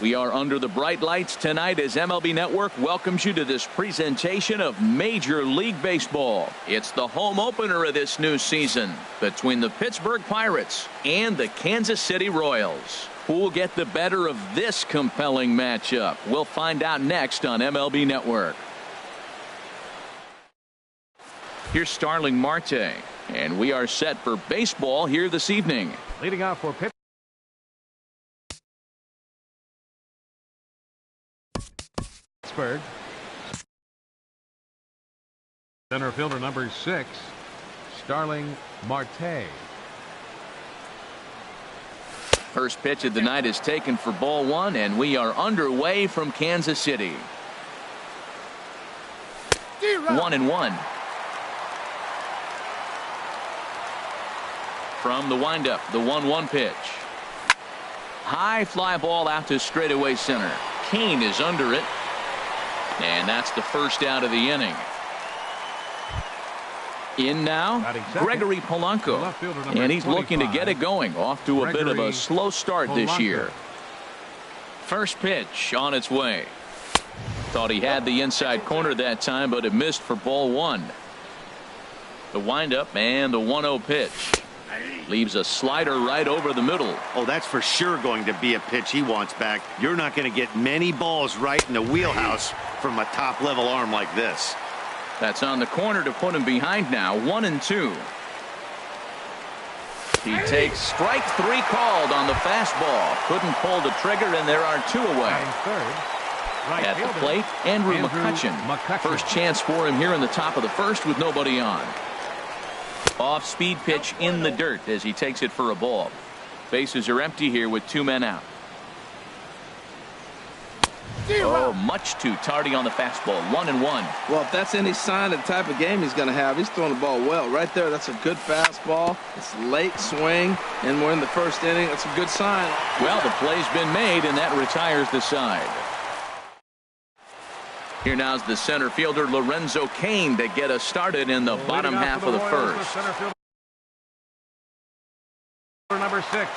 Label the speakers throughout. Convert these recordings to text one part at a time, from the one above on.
Speaker 1: We are under the bright lights tonight as MLB Network welcomes you to this presentation of Major League Baseball. It's the home opener of this new season between the Pittsburgh Pirates and the Kansas City Royals. Who will get the better of this compelling matchup? We'll find out next on MLB Network. Here's Starling Marte, and we are set for baseball here this evening.
Speaker 2: Leading off for Pittsburgh, center fielder number 6, Starling Marte.
Speaker 1: First pitch of the night is taken for ball 1, and we are underway from Kansas City. 1-1. From the windup, the 1-1 pitch. High fly ball out to straightaway center. Kane is under it. And that's the first out of the inning. In now, Gregory Polanco. And he's looking to get it going. Off to a bit of a slow start this year. First pitch on its way. Thought he had the inside corner that time, but it missed for ball 1. The windup and the 1-0 pitch. Leaves a slider right over the middle.
Speaker 3: Oh, that's for sure going to be a pitch he wants back. You're not going to get many balls right in the wheelhouse from a top-level arm like this.
Speaker 1: That's on the corner to put him behind now. 1-2. He takes strike 3 called on the fastball. Couldn't pull the trigger, and there are 2 away. At the plate, Andrew McCutchen. First chance for him here in the top of the first with nobody on. Off-speed pitch in the dirt as he takes it for a ball. Bases are empty here with 2 men out. Oh, much too tardy on the fastball. 1-1.
Speaker 4: Well, if that's any sign of the type of game he's going to have, he's throwing the ball well. Right there, that's a good fastball. It's late swing, and we're in the first inning. That's a good sign.
Speaker 1: Well, the play's been made, and that retires the side. Here now is the center fielder Lorenzo Cain to get us started in the bottom half of the first.
Speaker 2: Center fielder number 6,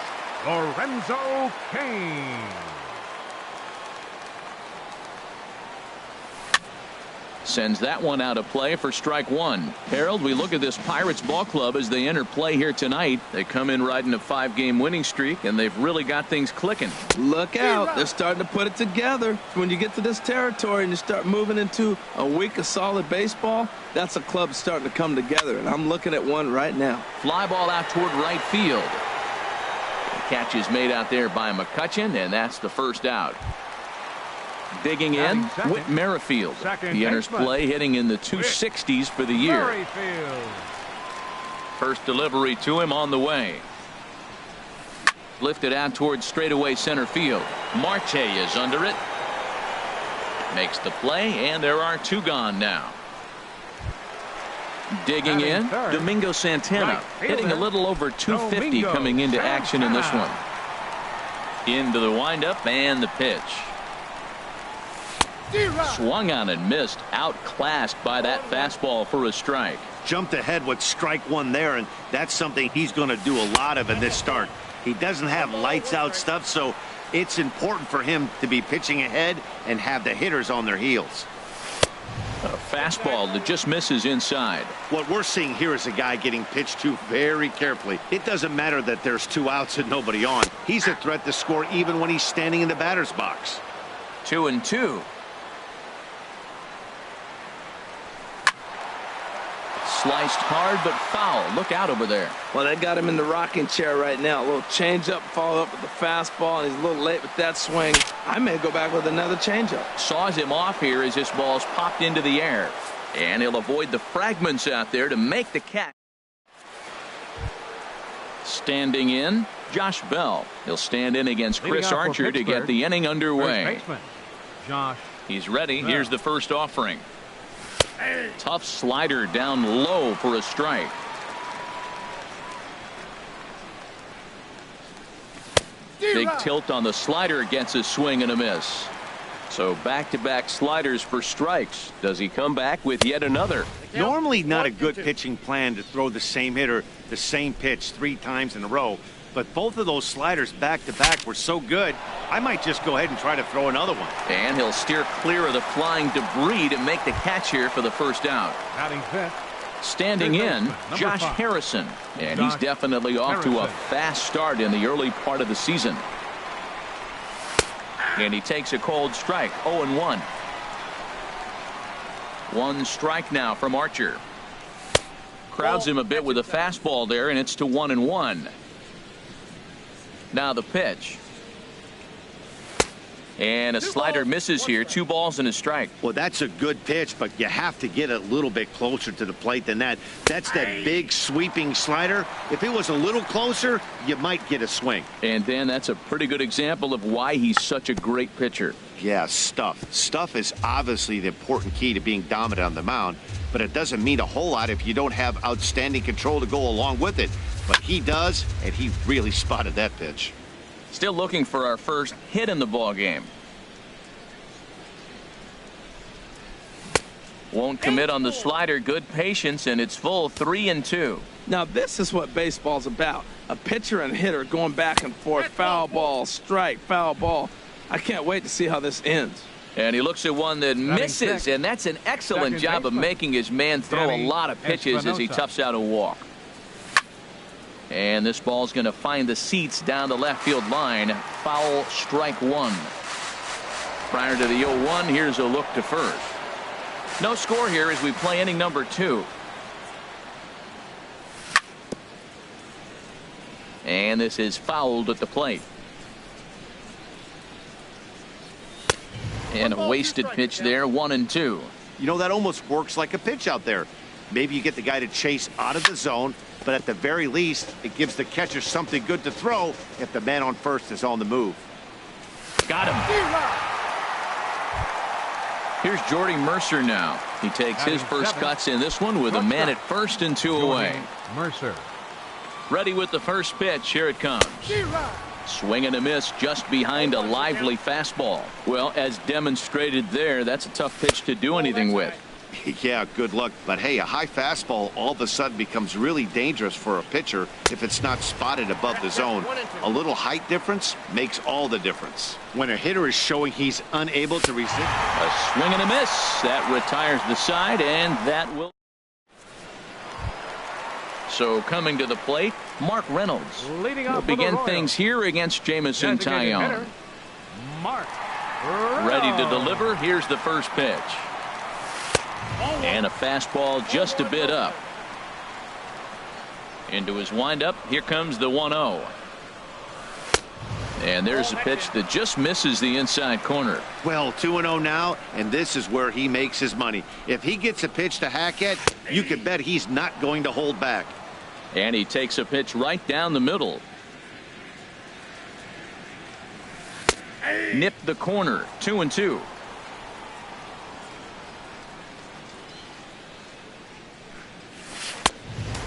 Speaker 2: Lorenzo Cain.
Speaker 1: Sends that one out of play for strike 1. Harold, we look at this Pirates ball club as they enter play here tonight. They come in riding a 5-game winning streak, and they've really got things clicking.
Speaker 4: Look out. They're starting to put it together. When you get to this territory and you start moving into a week of solid baseball, that's a club starting to come together, and I'm looking at one right now.
Speaker 1: Fly ball out toward right field. The catch is made out there by McCutchen, and that's the first out. Digging in, Whit Merrifield. He enters play hitting in the 260s for the year. First delivery to him on the way. Lifted out towards straightaway center field. Marte is under it. Makes the play, and there are 2 gone now. Digging in, Domingo Santana. Hitting a little over 250 coming into action in this one. Into the windup and the pitch. Swung on and missed. Outclassed by that fastball for a strike.
Speaker 3: Jumped ahead with strike 1 there, and that's something he's going to do a lot of in this start. He doesn't have lights out stuff, so it's important for him to be pitching ahead and have the hitters on their heels.
Speaker 1: A fastball that just misses inside.
Speaker 3: What we're seeing here is a guy getting pitched to very carefully. It doesn't matter that there's 2 outs and nobody on. He's a threat to score even when he's standing in the batter's box.
Speaker 1: 2-2. Sliced hard but foul. Look out over there.
Speaker 4: Well, they got him in the rocking chair right now. A little changeup, follow up with the fastball, and he's a little late with that swing. I may go back with another changeup.
Speaker 1: Saws him off here as this ball's popped into the air. And he'll avoid the fragments out there to make the catch. Standing in, Josh Bell. He'll stand in against Chris Archer to get the inning underway.
Speaker 2: Josh.
Speaker 1: He's ready. Here's the first offering. Tough slider down low for a strike. Big tilt on the slider, gets a swing and a miss. So back-to-back sliders for strikes. Does he come back with yet another?
Speaker 3: Normally not a good pitching plan to throw the same hitter the same pitch 3 times in a row. but both of those sliders back-to-back were so good, I might just go ahead and try to throw another one.
Speaker 1: And he'll steer clear of the flying debris to make the catch here for the first out.
Speaker 2: Batting fifth.
Speaker 1: Standing in, Josh Harrison. And he's definitely off to a fast start in the early part of the season. And he takes a cold strike, 0-1. One strike now from Archer. Crowds him a bit with a fastball there, and it's to 1-1. Now the pitch. And a slider misses here. 2 balls and a strike.
Speaker 3: Well, that's a good pitch, but you have to get a little bit closer to the plate than that. That's that big sweeping slider. If it was a little closer, you might get a swing.
Speaker 1: And Dan, that's a pretty good example of why he's such a great pitcher.
Speaker 3: Yeah, stuff. Stuff is obviously the important key to being dominant on the mound, but it doesn't mean a whole lot if you don't have outstanding control to go along with it. But he does, and he really spotted that pitch.
Speaker 1: Still looking for our first hit in the ball game. Won't commit on the slider. Good patience, and it's full 3-2.
Speaker 4: Now this is what baseball's about. A pitcher and hitter going back and forth. Foul ball, strike, foul ball. I can't wait to see how this ends.
Speaker 1: And he looks at one that misses, and that's an excellent job of making his man throw a lot of pitches as he toughs out a walk. And this ball's going to find the seats down the left field line. Foul, strike 1. Prior to the 0-1, here's a look to first. No score here as we play inning number 2. And this is fouled at the plate. And a wasted pitch there, 1-2.
Speaker 3: You know, that almost works like a pitch out there. Maybe you get the guy to chase out of the zone, but at the very least, it gives the catcher something good to throw if the man on first is on the move.
Speaker 1: Got him. Here's Jordy Mercer now. He takes his first cuts in this one with a man at first and 2 away.
Speaker 2: Mercer.
Speaker 1: Ready with the first pitch. Here it comes. Swing and a miss just behind a lively fastball. Well, as demonstrated there, that's a tough pitch to do anything with.
Speaker 3: Yeah, good luck. But hey, a high fastball all of a sudden becomes really dangerous for a pitcher if it's not spotted above the zone. A little height difference makes all the difference. When a hitter is showing he's unable to resist.
Speaker 1: A swing and a miss. That retires the side, and that will. So coming to the plate, Mark Reynolds will begin things here against Jamison Tyone.
Speaker 2: Mark
Speaker 1: Ready to deliver. Here's the first pitch. And a fastball just a bit up. Into his windup. Here comes the 1-0. And there's a pitch that just misses the inside corner.
Speaker 3: Well, 2-0 now, and this is where he makes his money. If he gets a pitch to hack at, you can bet he's not going to hold back.
Speaker 1: And he takes a pitch right down the middle. Nipped the corner. 2-2.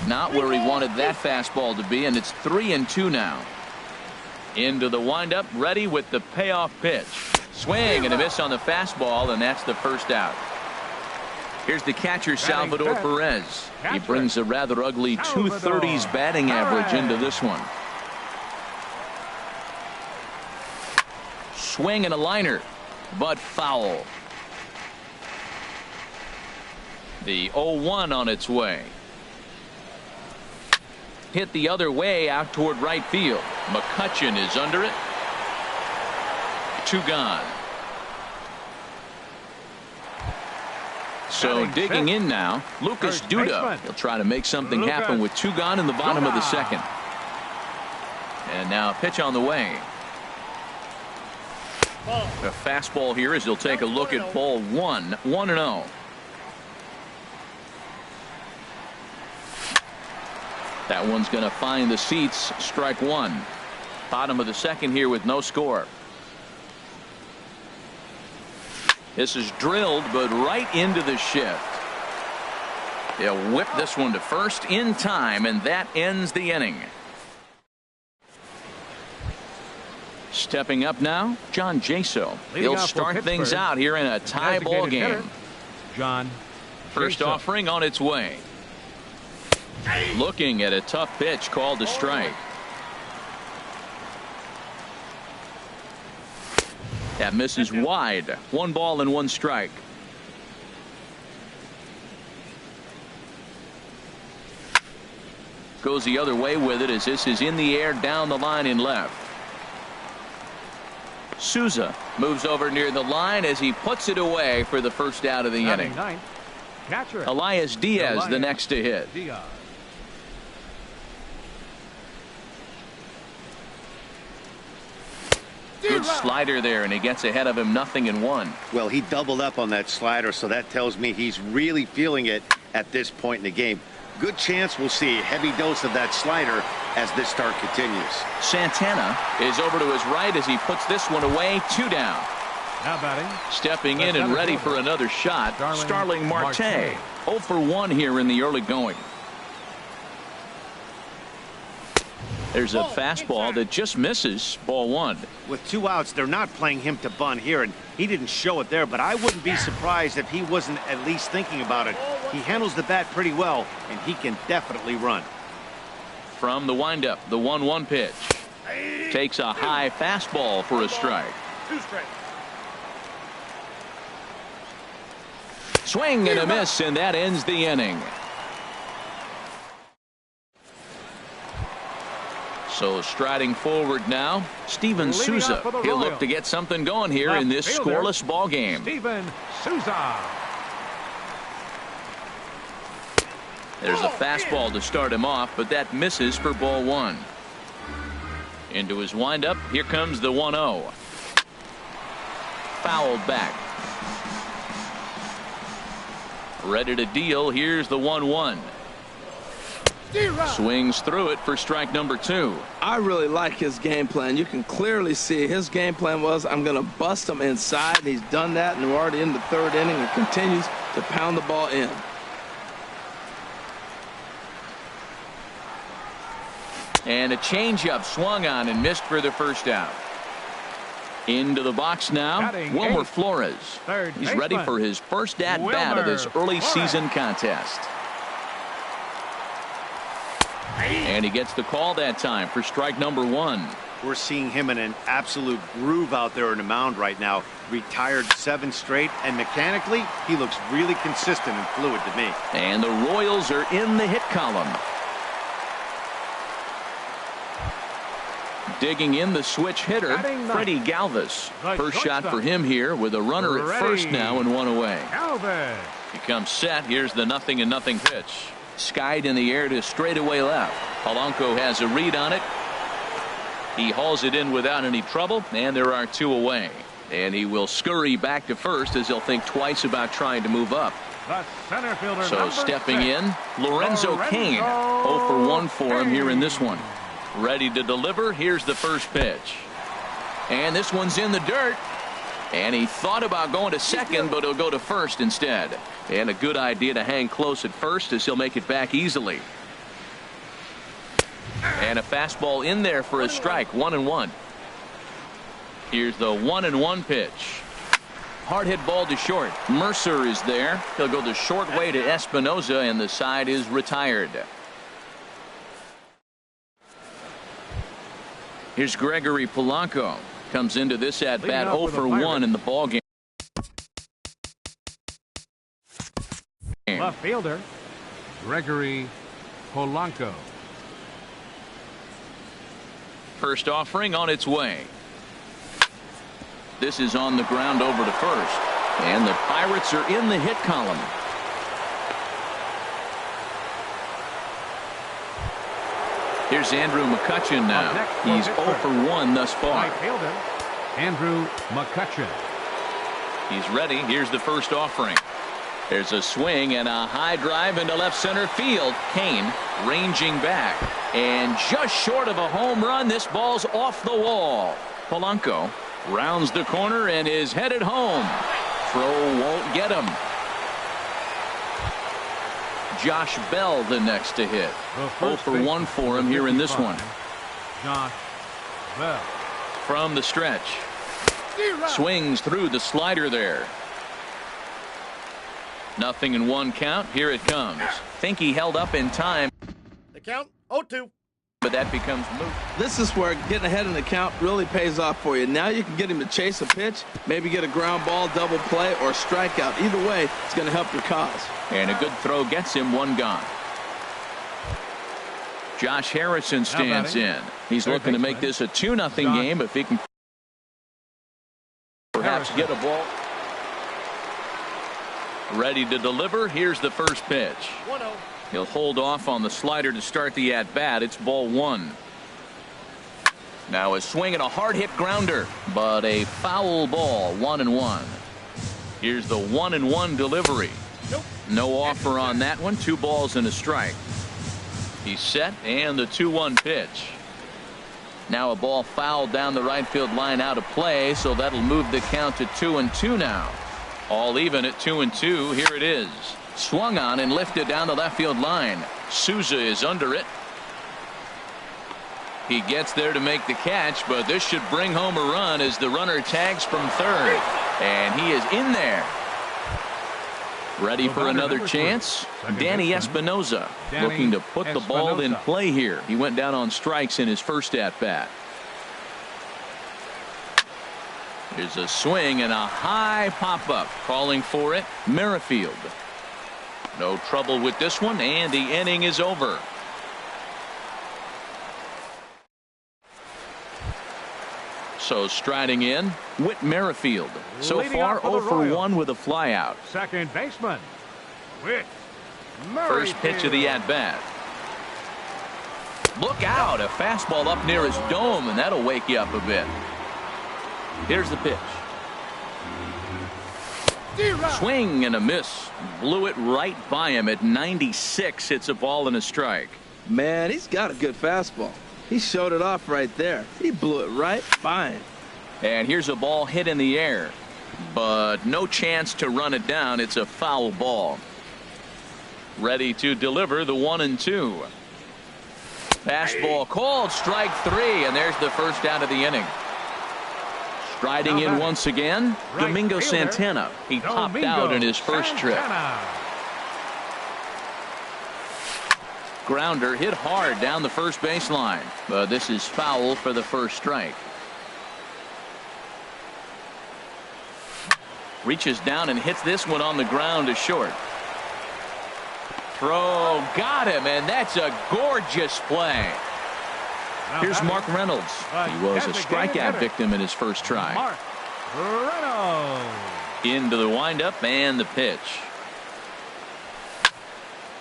Speaker 1: Not where he wanted that fastball to be, and it's 3-2 now. Into the windup, ready with the payoff pitch. Swing and a miss on the fastball, and that's the first out. Here's the catcher, Salvador Perez. He brings a rather ugly 230s batting average into this one. Swing and a liner, but foul. The 0-1 on its way. Hit the other way out toward right field. McCutchen is under it. 2 gone. So digging in now, Lucas Duda. He'll try to make something happen with 2 gone in the bottom of the second. And now a pitch on the way. A fastball here as he'll take a look at ball 1. 1-0. That one's going to find the seats. Strike 1. Bottom of the second here with no score. This is drilled, but right into the shift. They'll whip this one to first in time, and that ends the inning. Stepping up now, John Jaso. He'll start things out here in a tie ball game.
Speaker 2: John.
Speaker 1: First offering on its way. Looking at a tough pitch called a strike. That misses wide. 1 ball and 1 strike. Goes the other way with it as this is in the air down the line in left. Souza moves over near the line as he puts it away for the first out of the inning.
Speaker 2: Catcher.
Speaker 1: Elias Diaz the next to hit.
Speaker 2: Diaz.
Speaker 1: Good slider there, and he gets ahead of him 0-1.
Speaker 3: Well, he doubled up on that slider, so that tells me he's really feeling it at this point in the game. Good chance we'll see a heavy dose of that slider as this start continues.
Speaker 1: Santana is over to his right as he puts this one away. 2 down.
Speaker 2: Now batting.
Speaker 1: Stepping in and ready for another shot, Starling Marte. 0 for 1 here in the early going. There's a fastball that just misses. Ball 1.
Speaker 3: With 2 outs, they're not playing him to bunt here, and he didn't show it there, but I wouldn't be surprised if he wasn't at least thinking about it. He handles the bat pretty well, and he can definitely run.
Speaker 1: From the windup, the 1-1 pitch. Takes a high fastball for a strike.
Speaker 2: 2 strikes.
Speaker 1: Swing and a miss, and that ends the inning. So striding forward now, Steven Souza. He'll look to get something going here in this scoreless ball game.
Speaker 2: Steven Souza.
Speaker 1: There's a fastball to start him off, but that misses for ball 1. Into his windup, here comes the 1-0. Fouled back. Ready to deal, here's the 1-1. Swings through it for strike number 2.
Speaker 4: I really like his game plan. You can clearly see his game plan was, I'm going to bust him inside. He's done that, and we're already in the 3rd inning and continues to pound the ball in.
Speaker 1: And a changeup swung on and missed for the first out. Into the box now, Wilmer Flores. He's ready for his first at-bat of this early season contest. And he gets the call that time for strike number 1.
Speaker 3: We're seeing him in an absolute groove out there in the mound right now. Retired 7 straight, and mechanically, he looks really consistent and fluid to me.
Speaker 1: And the Royals are in the hit column. Digging in the switch hitter, Freddie Galvis. First shot for him here with a runner at first now and 1 away. He comes set. Here's the 0-0 pitch. Skied in the air to straightaway left. Polanco has a read on it. He hauls it in without any trouble, and there are 2 away. And he will scurry back to first as he'll think twice about trying to move up.
Speaker 2: The center fielder,
Speaker 1: so stepping in, Lorenzo Cain. 0 for 1 for him here in this one. Ready to deliver. Here's the first pitch. And this one's in the dirt. And he thought about going to second, but he'll go to first instead. And a good idea to hang close at first as he'll make it back easily. And a fastball in there for a strike. 1-1. Here's the 1-1 pitch. Hard hit ball to short. Mercer is there. He'll go the short way to Espinoza, and the side is retired. Here's Gregory Polanco. Comes into this at bat 0 for 1 in the ball game.
Speaker 2: Left fielder, Gregory Polanco.
Speaker 1: First offering on its way. This is on the ground over to first. And the Pirates are in the hit column. Here's Andrew McCutchen now. He's 0 for 1 thus far.
Speaker 2: Right fielder, Andrew McCutchen.
Speaker 1: He's ready. Here's the first offering. There's a swing and a high drive into left center field. Cain ranging back. And just short of a home run, this ball's off the wall. Polanco rounds the corner and is headed home. Throw won't get him. Josh Bell the next to hit. 0 for 1 for him here in this one.
Speaker 2: Josh Bell.
Speaker 1: From the stretch. Swings through the slider there. 0-1 count. Here it comes. Think he held up in time.
Speaker 5: The count 0-2.
Speaker 1: but that becomes moot.
Speaker 4: This is where getting ahead in the count really pays off for you. Now you can get him to chase a pitch, maybe get a ground ball, double play, or strikeout. Either way, it's going to help your cause.
Speaker 1: And a good throw gets him one gone. Josh Harrison stands in. He's looking to make this a 2-0 game if he can perhaps get a ball. Ready to deliver. Here's the first pitch. He'll hold off on the slider to start the at-bat. It's ball one. Now a swing and a hard-hit grounder, but a foul ball, 1-1. Here's the 1-1 delivery. No offer on that one. 2 balls and a strike. He's set, and the 2-1 pitch. Now a ball fouled down the right field line out of play, so that'll move the count to 2-2 now. All even at 2-2. Here it is. Swung on and lifted down the left field line. Souza is under it. He gets there to make the catch, but this should bring home a run as the runner tags from third. And he is in there. Ready for another chance. Danny Espinoza looking to put the ball in play here. He went down on strikes in his first at-bat. Here's a swing and a high pop-up. Calling for it, Merrifield. No trouble with this one, and the inning is over. So striding in, Whit Merrifield. So far 0 for 1 with a flyout.
Speaker 2: Second baseman, Whit Merrifield.
Speaker 1: First pitch of the at-bat. Look out, a fastball up near his dome, and that'll wake you up a bit. Here's the pitch. Swing and a miss. Blew it right by him at 96. It's a ball and a strike.
Speaker 4: Man, he's got a good fastball. He showed it off right there. He blew it right by him.
Speaker 1: And here's a ball hit in the air, but no chance to run it down. It's a foul ball. Ready to deliver the 1-2. Fastball called, strike 3, and there's the first out of the inning. Striding in once again, Domingo Santana. He popped out in his first trip. Grounder hit hard down the first baseline, but this is foul for the first strike. Reaches down and hits this one on the ground to short. Throw, got him, and that's a gorgeous play. Here's Mark Reynolds. He was a strikeout victim in his first try.
Speaker 2: Mark Reynolds.
Speaker 1: Into the windup and the pitch.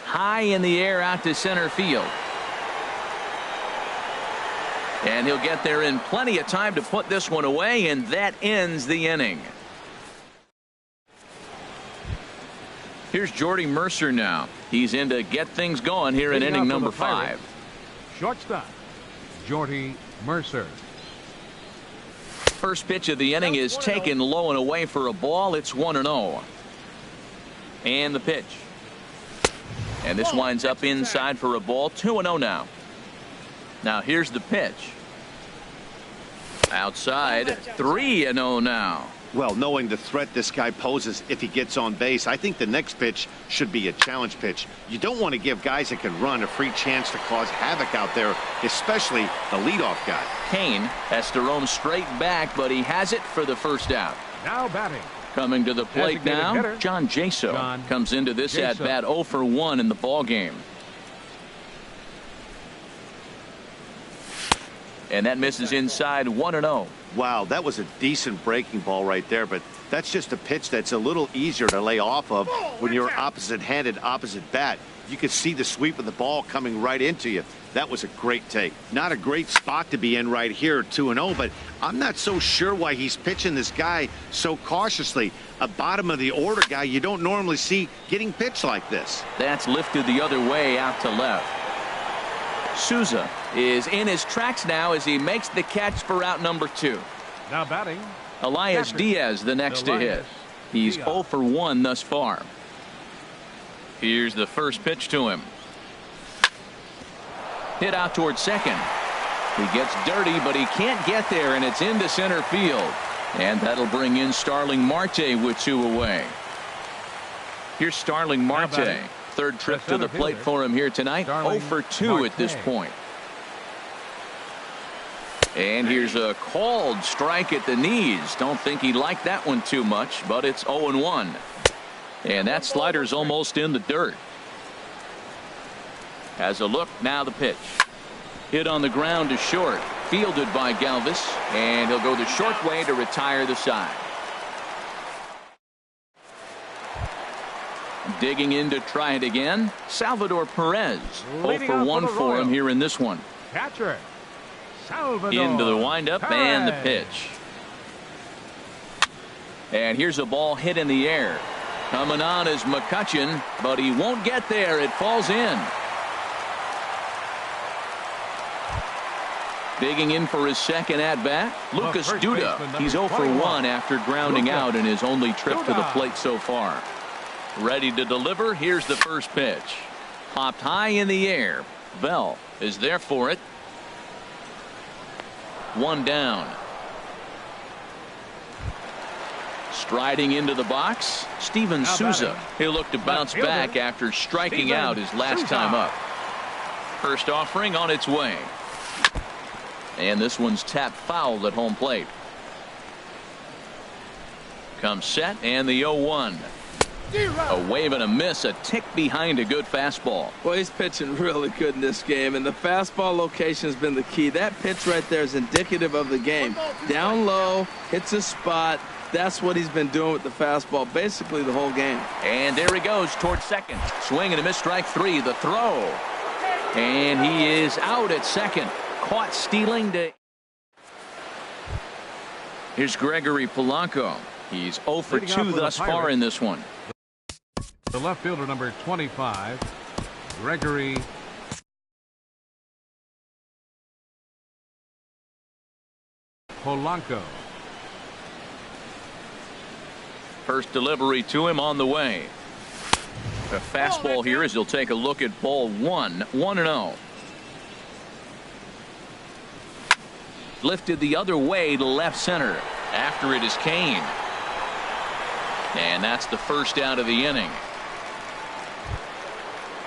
Speaker 1: High in the air out to center field. And he'll get there in plenty of time to put this one away, and that ends the inning. Here's Jordy Mercer now. He's in to get things going here in inning number 5.
Speaker 2: Shortstop, Jordy Mercer.
Speaker 1: First pitch of the inning is taken low and away for a ball. It's 1-0. And the pitch. And this winds up inside for a ball. 2-0 now. Now here's the pitch. Outside. 3-0 now.
Speaker 3: Well, knowing the threat this guy poses if he gets on base, I think the next pitch should be a challenge pitch. You don't want to give guys that can run a free chance to cause havoc out there, especially the leadoff guy.
Speaker 1: Kane has to roam straight back, but he has it for the first out.
Speaker 2: Now batting.
Speaker 1: Coming to the plate now,
Speaker 2: hitter,
Speaker 1: John Jaso comes into this at-bat 0 for 1 in the ball game. And that misses inside. 1-0.
Speaker 3: Wow, that was a decent breaking ball right there, but that's just a pitch that's a little easier to lay off of when you're opposite-handed, opposite bat. You could see the sweep of the ball coming right into you. That was a great take. Not a great spot to be in right here, 2-0, but I'm not so sure why he's pitching this guy so cautiously. A bottom-of-the-order guy you don't normally see getting pitched like this.
Speaker 1: That's lifted the other way out to left. Souza is in his tracks now as he makes the catch for out number 2.
Speaker 2: Now batting,
Speaker 1: Elias Diaz, the next to hit. He's 0 for 1 thus far. Here's the first pitch to him. Hit out towards second. He gets dirty, but he can't get there, and it's into center field. And that'll bring in Starling Marte with 2 away. Here's Starling Marte. Third trip to the plate for him here tonight. 0 for 2 at this point. And here's a called strike at the knees. Don't think he liked that one too much, but it's 0-1. And that slider's almost in the dirt. Has a look, now the pitch. Hit on the ground to short. Fielded by Galvis, and he'll go the short way to retire the side. Digging in to try it again, Salvador Perez. 0 for 1 for him here in this one.
Speaker 2: Catcher, Salvador
Speaker 1: Into the windup
Speaker 2: Perez.
Speaker 1: and the pitch. And here's a ball hit in the air. Coming on is McCutchen, but he won't get there. It falls in. Digging in for his second at-bat, Lucas Duda. He's 0 for 1 after grounding out in his only trip to the plate so far. Ready to deliver. Here's the first pitch. Popped high in the air. Bell is there for it. 1 down. Striding into the box, Steven Souza. He'll look to bounce back after striking out his last time up. First offering on its way. And this one's tapped foul at home plate. Comes set and the 0-1. A wave and a miss, a tick behind a good fastball.
Speaker 4: Well, he's pitching really good in this game, and the fastball location has been the key. That pitch right there is indicative of the game. Down low, hits a spot. That's what he's been doing with the fastball basically the whole game.
Speaker 1: And there he goes towards second. Swing and a miss, strike 3. The throw. And he is out at second. Caught stealing to. Here's Gregory Polanco. He's 0 for 2 thus far in this one.
Speaker 2: The left fielder, number 25, Gregory Polanco.
Speaker 1: First delivery to him on the way. A fastball here as he'll take a look at ball 1. 1-0. Lifted the other way to left center. After it is Kane. And that's the first out of the inning.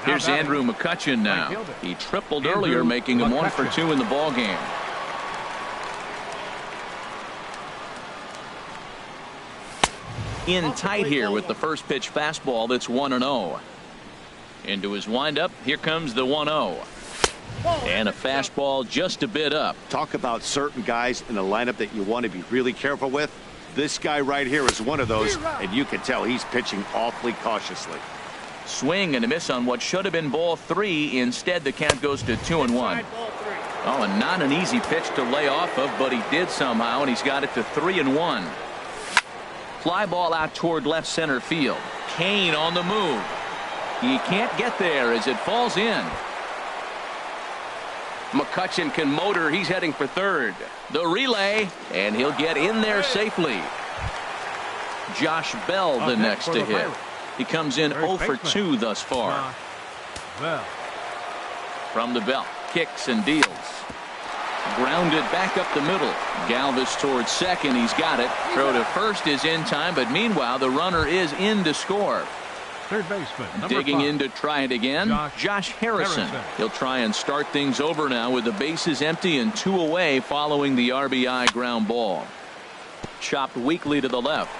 Speaker 1: Here's Andrew McCutchen now. He tripled earlier, making him 1 for 2 in the ball game. In tight here with the first pitch fastball. That's 1-0. Into his windup. Here comes the 1-0. And a fastball just a bit up.
Speaker 3: Talk about certain guys in the lineup that you want to be really careful with. This guy right here is one of those, and you can tell he's pitching awfully cautiously.
Speaker 1: Swing and a miss on what should have been ball 3. Instead, the count goes to 2-1. Oh, and not an easy pitch to lay off of, but he did somehow, and he's got it to 3-1. Fly ball out toward left center field. Kane on the move. He can't get there as it falls in. McCutchen can motor. He's heading for third. The relay, and he'll get in there safely. Josh Bell the next to hit. He comes in 0 for 2 thus far. From the belt, kicks and deals. Grounded back up the middle. Galvis towards second. He's got it. Throw to first is in time, but meanwhile the runner is in to score.
Speaker 2: Third baseman,
Speaker 1: Digging
Speaker 2: 5.
Speaker 1: in to try it again. Josh Harrison. He'll try and start things over now with the bases empty and 2 away following the RBI ground ball. Chopped weakly to the left.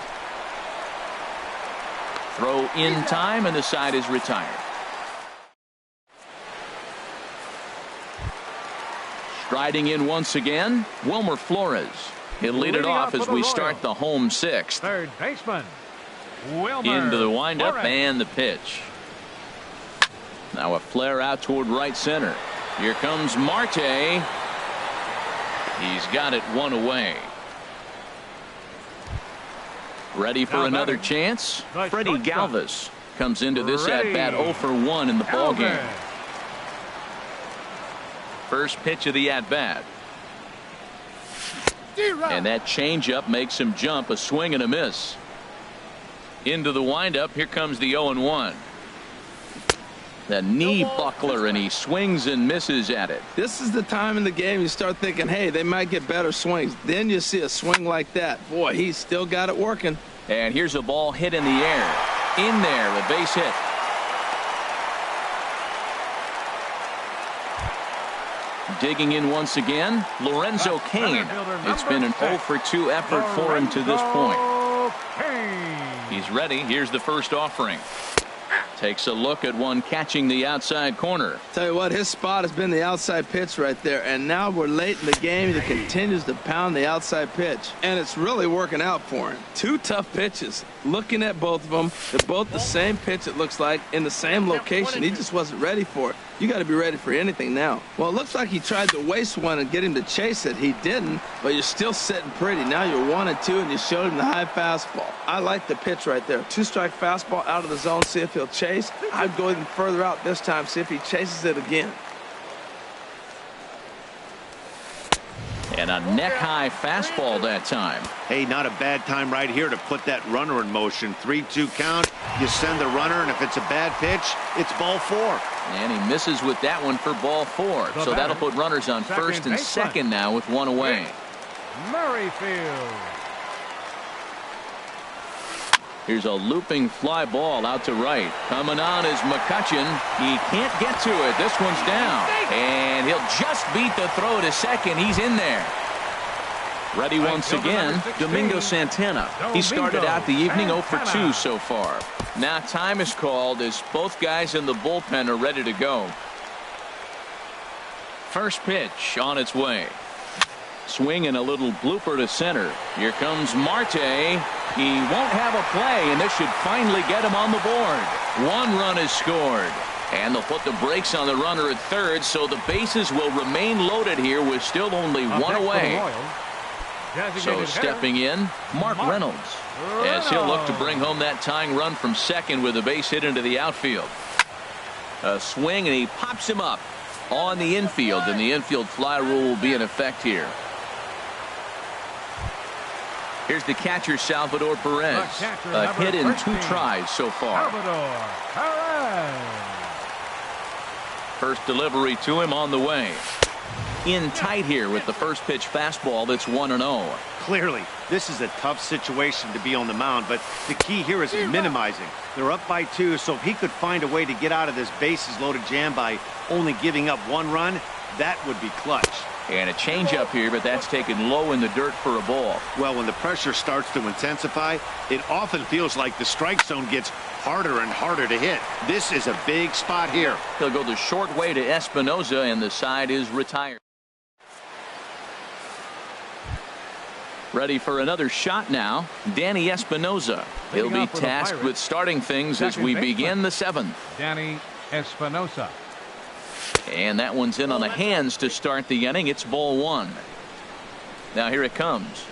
Speaker 1: Throw in time, and the side is retired. Striding in once again, Wilmer Flores. He'll lead it off as we start the home 6th.
Speaker 2: Third baseman, Wilmer
Speaker 1: Into the windup
Speaker 2: Flores.
Speaker 1: and the pitch. Now a flare out toward right center. Here comes Marte. He's got it 1 away. Ready for another chance. Freddie Galvis comes into this at bat 0 for 1 in the ball game. First pitch of the at bat. And that changeup makes him jump. A swing and a miss. Into the windup. Here comes the 0-1. The knee buckler, and he swings and misses at it.
Speaker 4: This is the time in the game you start thinking, hey, they might get better swings. Then you see a swing like that. Boy, he's still got it working.
Speaker 1: And here's a ball hit in the air. In there, a base hit. digging in once again, Lorenzo Cain. It's been an 0 for 2 effort for him to this point. He's ready. Here's the first offering. Takes a look at one catching the outside corner.
Speaker 4: Tell you what, his spot has been the outside pitch right there, and now we're late in the game. He continues to pound the outside pitch, and it's really working out for him. 2 tough pitches. Looking at both of them, they're both the same pitch, it looks like, in the same location. He just wasn't ready for it. You got to be ready for anything now. Well, it looks like he tried to waste one and get him to chase it. He didn't, but you're still sitting pretty. Now you're 1-2, and you showed him the high fastball. I like the pitch right there. 2-strike fastball out of the zone, see if he'll chase. I'd go even further out this time, see if he chases it again.
Speaker 1: And a neck-high fastball that time.
Speaker 3: Hey, not a bad time right here to put that runner in motion. 3-2 count. You send the runner, and if it's a bad pitch, it's ball 4.
Speaker 1: And he misses with that one for ball 4. So that'll put runners on first and second now with 1 away.
Speaker 2: Murrayfield.
Speaker 1: Here's a looping fly ball out to right. Coming on is McCutchen. He can't get to it. This one's down. And he'll just beat the throw to second. He's in there. Ready once again, Domingo Santana. He started out the evening 0 for 2 so far. Now time is called as both guys in the bullpen are ready to go. First pitch on its way. Swing and a little blooper to center. Here comes Marte. He won't have a play, and this should finally get him on the board. 1 run is scored. And they'll put the brakes on the runner at third, so the bases will remain loaded here with still only 1 away. So stepping in, Mark Reynolds, as he'll look to bring home that tying run from second with a base hit into the outfield. A swing, and he pops him up on the infield, and the infield fly rule will be in effect here. Here's the catcher, Salvador Perez. A hit in 2 tries so far. First delivery to him on the way. In tight here with the first pitch fastball that's 1-0.
Speaker 3: Clearly, this is a tough situation to be on the mound, but the key here is minimizing. They're up by 2, so if he could find a way to get out of this bases loaded jam by only giving up 1 run, that would be clutch.
Speaker 1: And a changeup here, but that's taken low in the dirt for a ball.
Speaker 3: Well, when the pressure starts to intensify, it often feels like the strike zone gets harder and harder to hit. This is a big spot here.
Speaker 1: He'll go the short way to Espinosa, and the side is retired. Ready for another shot now, Danny Espinosa. He'll be tasked with starting things as we begin the 7th.
Speaker 2: Danny Espinosa.
Speaker 1: And that one's in on the hands to start the inning. It's ball 1. Now here it comes.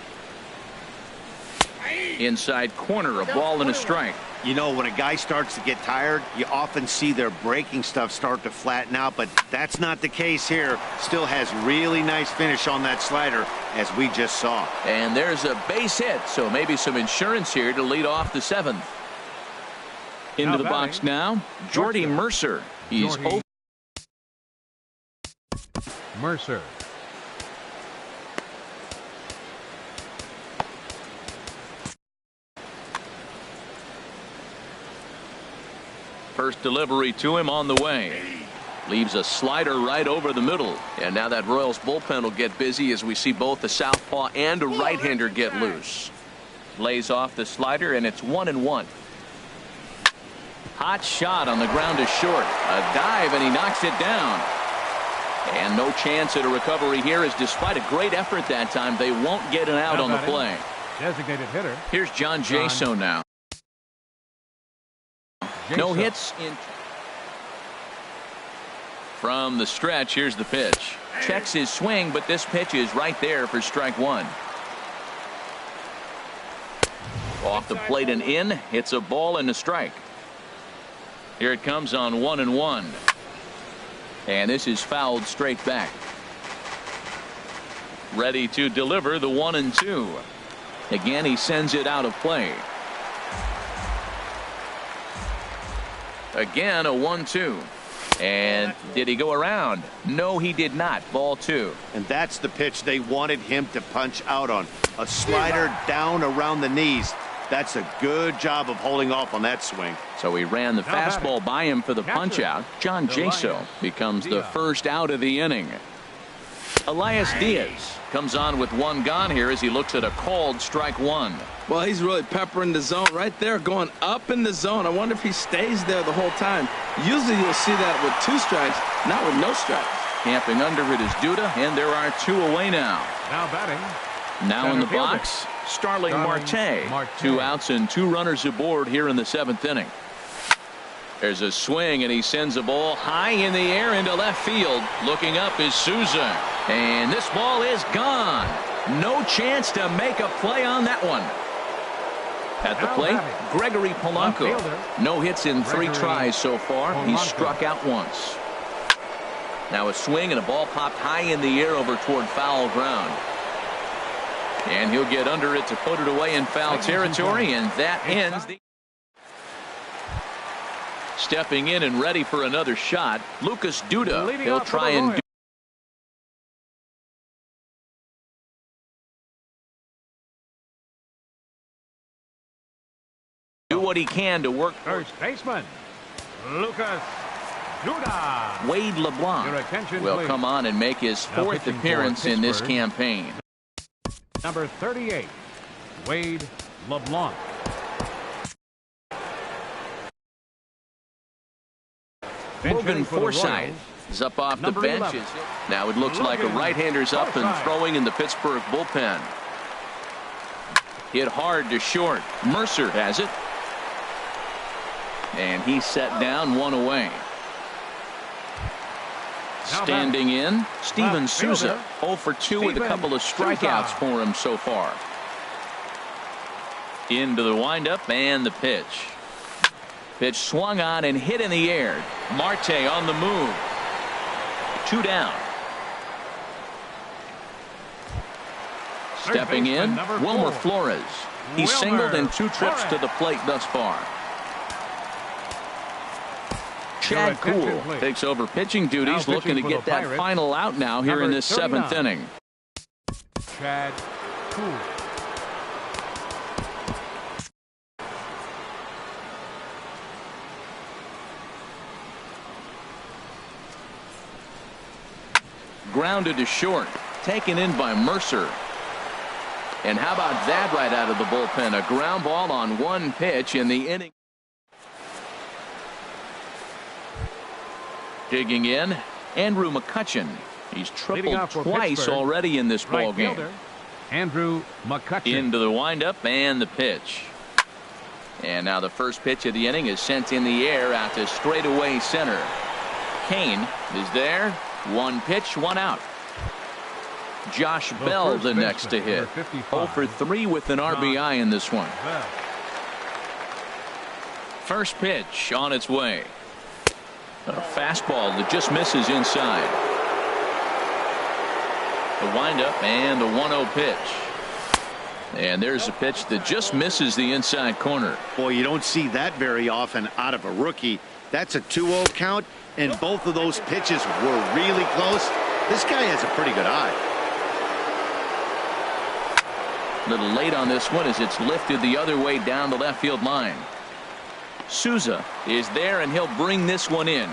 Speaker 1: Inside corner, a ball and a strike.
Speaker 3: You know, when a guy starts to get tired, you often see their breaking stuff start to flatten out, but that's not the case here. Still has really nice finish on that slider, as we just saw.
Speaker 1: And there's a base hit, so maybe some insurance here to lead off the 7th. Into the box now, Jordy Mercer. He's over.
Speaker 2: Mercer.
Speaker 1: First delivery to him on the way. Leaves a slider right over the middle. And now that Royals bullpen will get busy as we see both the southpaw and a right-hander get loose. Lays off the slider, and it's 1-1. Hot shot on the ground to short. A dive, and he knocks it down. And no chance at a recovery here, as despite a great effort that time, they won't get an out on the play.
Speaker 2: Designated hitter.
Speaker 1: Here's John Jaso now. No hits in. From the stretch, here's the pitch. Checks his swing, but this pitch is right there for strike 1. Off the plate and in. It's a ball and a strike. Here it comes on 1-1. And this is fouled straight back. Ready to deliver the 1-2. Again, he sends it out of play. Again, a 1-2. And did he go around? No, he did not. Ball 2.
Speaker 3: And that's the pitch they wanted him to punch out on. A slider down around the knees. That's a good job of holding off on that swing.
Speaker 1: So he ran the fastball by him for the punch out. John Jaso becomes the first out of the inning. Elias Diaz comes on with one gone here as he looks at a called strike one.
Speaker 4: Well, he's really peppering the zone right there, going up in the zone. I wonder if he stays there the whole time. Usually you'll see that with 2 strikes, not with no strikes.
Speaker 1: Camping under it is Duda, and there are 2 away now.
Speaker 2: Now batting.
Speaker 1: Now in the box, Starling Marte. 2 outs and 2 runners aboard here in the 7th inning. There's a swing, and he sends a ball high in the air into left field. Looking up is Souza, and this ball is gone. No chance to make a play on that one. At the plate, Gregory Polanco. No hits in 3 tries so far. He's struck out once. Now a swing, and a ball popped high in the air over toward foul ground. And he'll get under it to put it away in foul territory, and that ends the... Stepping in and ready for another shot, Lucas Duda. He'll try and do what he can to work.
Speaker 2: First baseman, Lucas Duda.
Speaker 1: Wade LeBlanc will come on and make his 4th appearance in this campaign.
Speaker 2: Number 38, Wade LeBlanc.
Speaker 1: Logan Forsythe is up off the benches. Now it looks like a right-hander's up and throwing in the Pittsburgh bullpen. Hit hard to short. Mercer has it. And he's set down, 1 away. Standing in, Steven Souza. 0 for 2 with a couple of strikeouts for him so far. Into the windup and the pitch. Pitch swung on and hit in the air. Marte on the move. 2 down. Stepping in, Wilmer Flores. He's singled in 2 trips to the plate thus far. Chad Kuhl takes over pitching duties, looking to get that final out now here in this 7th inning.
Speaker 2: Chad Kuhl.
Speaker 1: Grounded to short, taken in by Mercer. And how about that right out of the bullpen? A ground ball on 1 pitch in the inning. Digging in, Andrew McCutchen. He's tripled twice already in this ball game.
Speaker 2: Andrew McCutchen.
Speaker 1: Into the windup and the pitch. And now the first pitch of the inning is sent in the air out to straightaway center. Kane is there. 1 pitch, 1 out. Josh Bell the next to hit. 0 for 3 with an RBI in this one. First pitch on its way. A fastball that just misses inside. The windup and a 1-0 pitch. And there's a pitch that just misses the inside corner.
Speaker 3: Boy, you don't see that very often out of a rookie. That's a 2-0 count, and both of those pitches were really close. This guy has a pretty good eye.
Speaker 1: A little late on this one as it's lifted the other way down the left field line. Souza is there, and he'll bring this one in.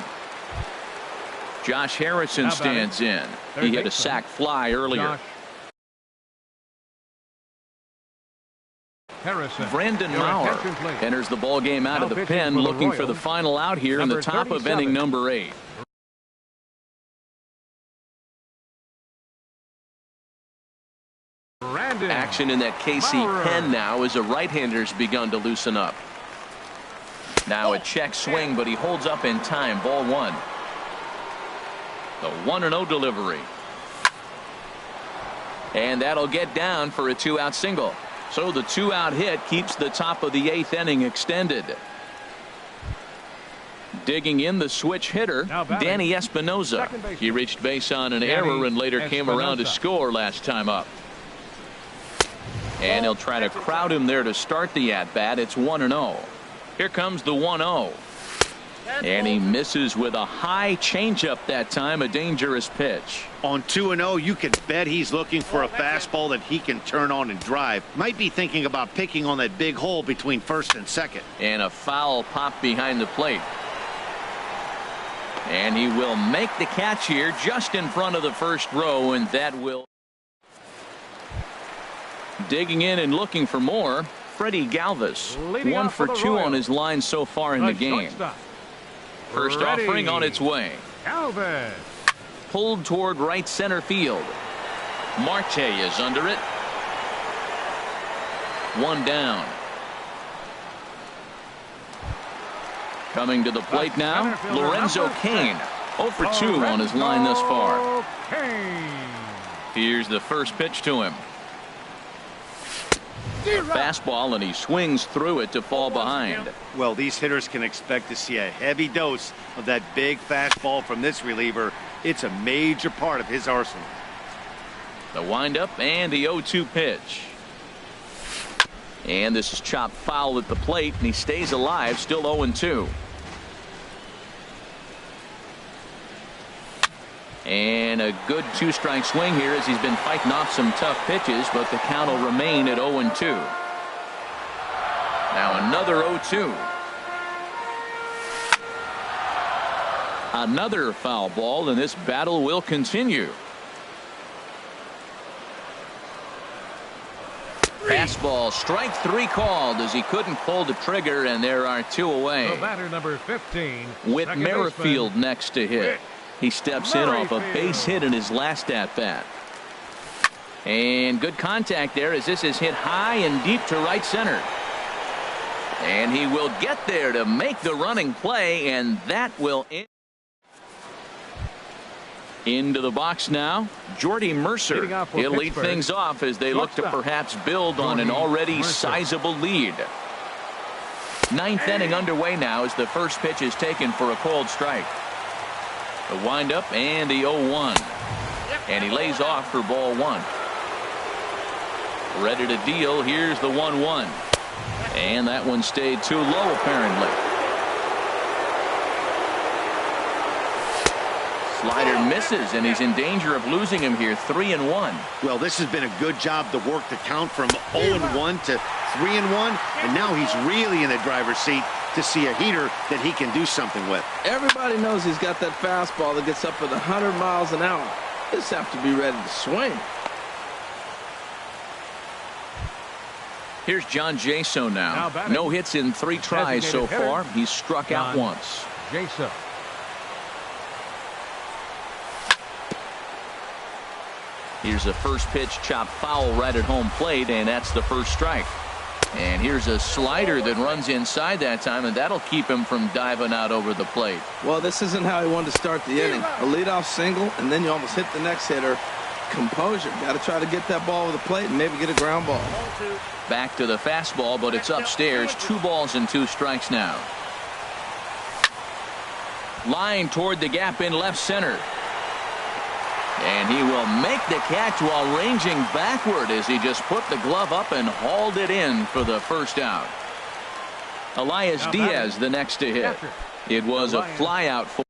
Speaker 1: Josh Harrison stands in. He hit a sac fly earlier. Brandon Maurer enters the ball game out of the pen, looking for the final out here in the top of inning number 8. Action in that KC pen now as a right-hander's begun to loosen up. Now a check swing, but he holds up in time. Ball 1. The 1-0 delivery. And that'll get down for a 2-out single. So the 2-out hit keeps the top of the 8th inning extended. Digging in, the switch hitter, Danny Espinosa. He reached base on an error and later came around to score last time up. And he'll try to crowd him there to start the at-bat. It's 1-0. Here comes the 1-0. And he misses with a high changeup that time, a dangerous pitch.
Speaker 3: On 2-0, you can bet he's looking for a fastball that he can turn on and drive. Might be thinking about picking on that big hole between first and second.
Speaker 1: And a foul pop behind the plate. And he will make the catch here just in front of the first row, and that will. Digging in and looking for more, Freddie Galvis. 1 for 2 on his line so far in the game. First offering on its way.
Speaker 2: Galvis.
Speaker 1: Pulled toward right center field. Marte is under it. 1 down. Coming to the plate now, Lorenzo Cain. 0 for 2 on his line thus far. Here's the first pitch to him. Fastball, and he swings through it to fall behind.
Speaker 3: Well, these hitters can expect to see a heavy dose of that big fastball from this reliever. It's a major part of his arsenal.
Speaker 1: The windup and the 0-2 pitch. And this is chopped foul at the plate, and he stays alive, still 0-2. And a good 2-strike swing here as he's been fighting off some tough pitches, but the count will remain at 0-2. Now another 0-2. Another foul ball, and this battle will continue. Fastball, strike 3 called as he couldn't pull the trigger, and there are 2 away.
Speaker 2: The batter, number 15.
Speaker 1: Whit Merrifield next to hit. He steps in off a base hit in his last at bat. And good contact there as this is hit high and deep to right center. And he will get there to make the running play, and that will end. Into the box now, Jordy Mercer. He'll lead things off as they look to perhaps build on an already sizable lead. 9th inning underway now as the first pitch is taken for a called strike. The windup and the 0-1. And he lays off for ball 1. Ready to deal. Here's the 1-1. And that one stayed too low apparently. Slider misses, and he's in danger of losing him here. 3-1.
Speaker 3: Well, this has been a good job to work the count from 0-1 to 3-1, and now he's really in the driver's seat to see a heater that he can do something with.
Speaker 4: Everybody knows he's got that fastball that gets up at 100 miles an hour. Just have to be ready to swing.
Speaker 1: Here's John Jaso now. No hits in 3 tries so far. He's struck out once.
Speaker 2: Jaso.
Speaker 1: Here's the first pitch, chopped foul right at home plate, and that's the first strike. And here's a slider that runs inside that time, and that'll keep him from diving out over the plate.
Speaker 4: Well, this isn't how he wanted to start the inning. A leadoff single, and then you almost hit the next hitter. Composure. Got to try to get that ball over the plate and maybe get a ground ball.
Speaker 1: Back to the fastball, but it's upstairs. 2 balls and 2 strikes now. Line toward the gap in left center. And he will make the catch while ranging backward as he just put the glove up and hauled it in for the first out. Elias Diaz the next to hit. It was a fly out for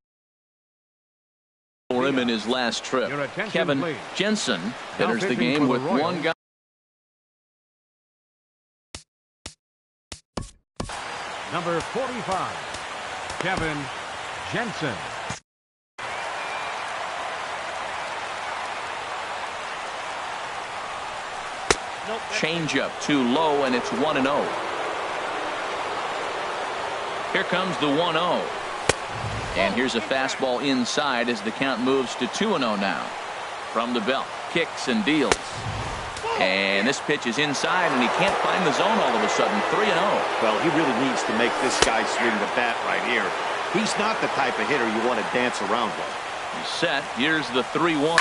Speaker 1: him in his last trip. Kevin Jensen enters the game with 1 guy.
Speaker 2: Number 45, Kevin Jensen.
Speaker 1: Changeup too low, and it's 1-0. Here comes the 1-0. And here's a fastball inside as the count moves to 2-0 now. From the belt, kicks and deals. And this pitch is inside, and he can't find the zone all of a sudden. 3-0.
Speaker 3: Well, he really needs to make this guy swing the bat right here. He's not the type of hitter you want to dance around with.
Speaker 1: He's set. Here's the 3-1.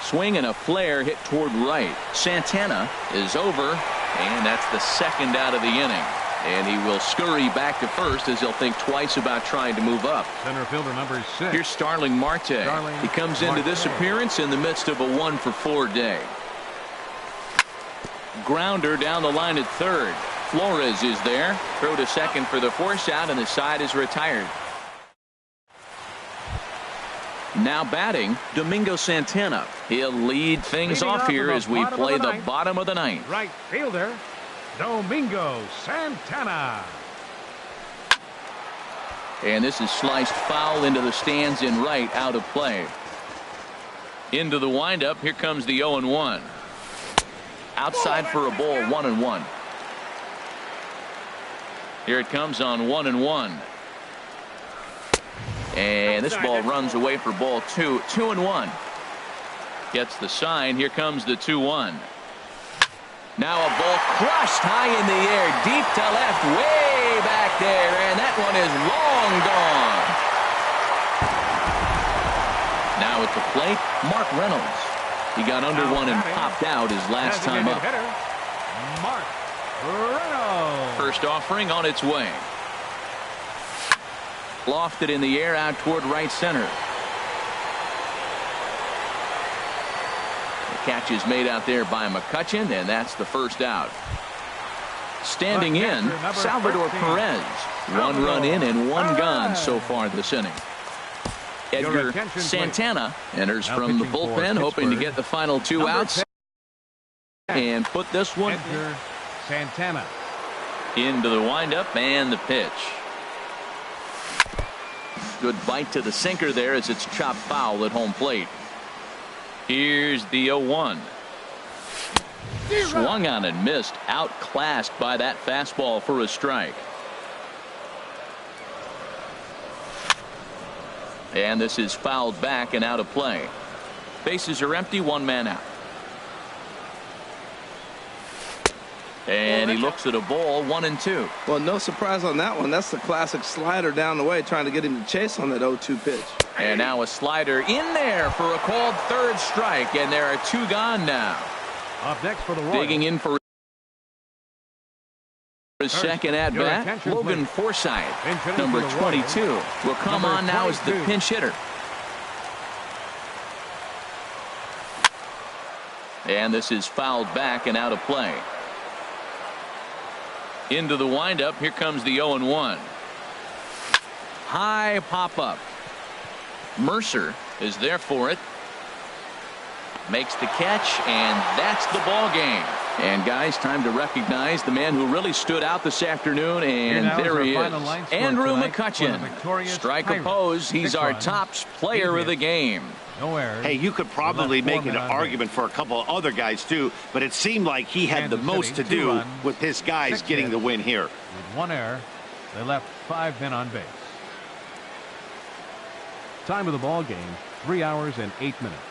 Speaker 1: Swing and a flare hit toward right. Santana is over, and that's the second out of the inning. And he will scurry back to first as he'll think twice about trying to move up.
Speaker 2: Center fielder number 6.
Speaker 1: Here's Starling Marte. He comes into this appearance in the midst of a 1-for-4 day. Grounder down the line at third. Flores is there. Throw to second for the force out, and the side is retired. Now batting, Domingo Santana. He'll lead things off here as we play the bottom of the ninth.
Speaker 2: Right fielder, Domingo Santana.
Speaker 1: And this is sliced foul into the stands in right, out of play. Into the windup. Here comes the 0-1. Outside for a ball, 1-1. Here it comes on 1-1. And this ball runs away for ball 2. 2-1. Gets the sign. Here comes the 2-1. Now a ball crushed high in the air, deep to left, way back there, and that one is long gone. Now at the plate, Mark Reynolds. He got under one and popped out his last time up.
Speaker 2: Mark Reynolds.
Speaker 1: First offering on its way. Lofted in the air out toward right center. Catch is made out there by McCutchen, and that's the first out. Standing in, Salvador Perez. 1 run in and 1 gone so far this inning. Edgar Santana enters from the bullpen, hoping to get the final 2 outs and put this one
Speaker 2: Edgar Santana
Speaker 1: into the windup and the pitch. Good bite to the sinker there as it's chopped foul at home plate. Here's the 0-1. Swung on and missed, outclassed by that fastball for a strike. And this is fouled back and out of play. Bases are empty, 1 man out. And he looks at a ball, 1-2.
Speaker 4: Well, no surprise on that one. That's the classic slider down the way, trying to get him to chase on that 0-2 pitch.
Speaker 1: And now a slider in there for a called third strike, and there are 2 gone now.
Speaker 2: up next for the Royals.
Speaker 1: Digging in for his second at bat, Logan Forsythe, number 22, will come on now as the pinch hitter. And this is fouled back and out of play. Into the windup. Here comes the 0-1. High pop up. Mercer is there for it. Makes the catch, and that's the ball game. And guys, time to recognize the man who really stood out this afternoon, and there he is, Andrew McCutchen. Strike opposed. He's our top player of the game.
Speaker 3: Hey, you could probably make an argument for a couple of other guys too, but it seemed like he had the most to do with his guys getting the win here.
Speaker 2: With 1 error, they left 5 men on base. Time of the ball game, 3 hours and 8 minutes.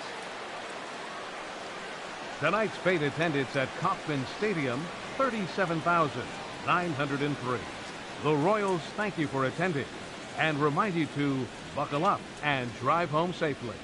Speaker 2: Tonight's paid attendance at Kauffman Stadium, 37,903. The Royals thank you for attending and remind you to buckle up and drive home safely.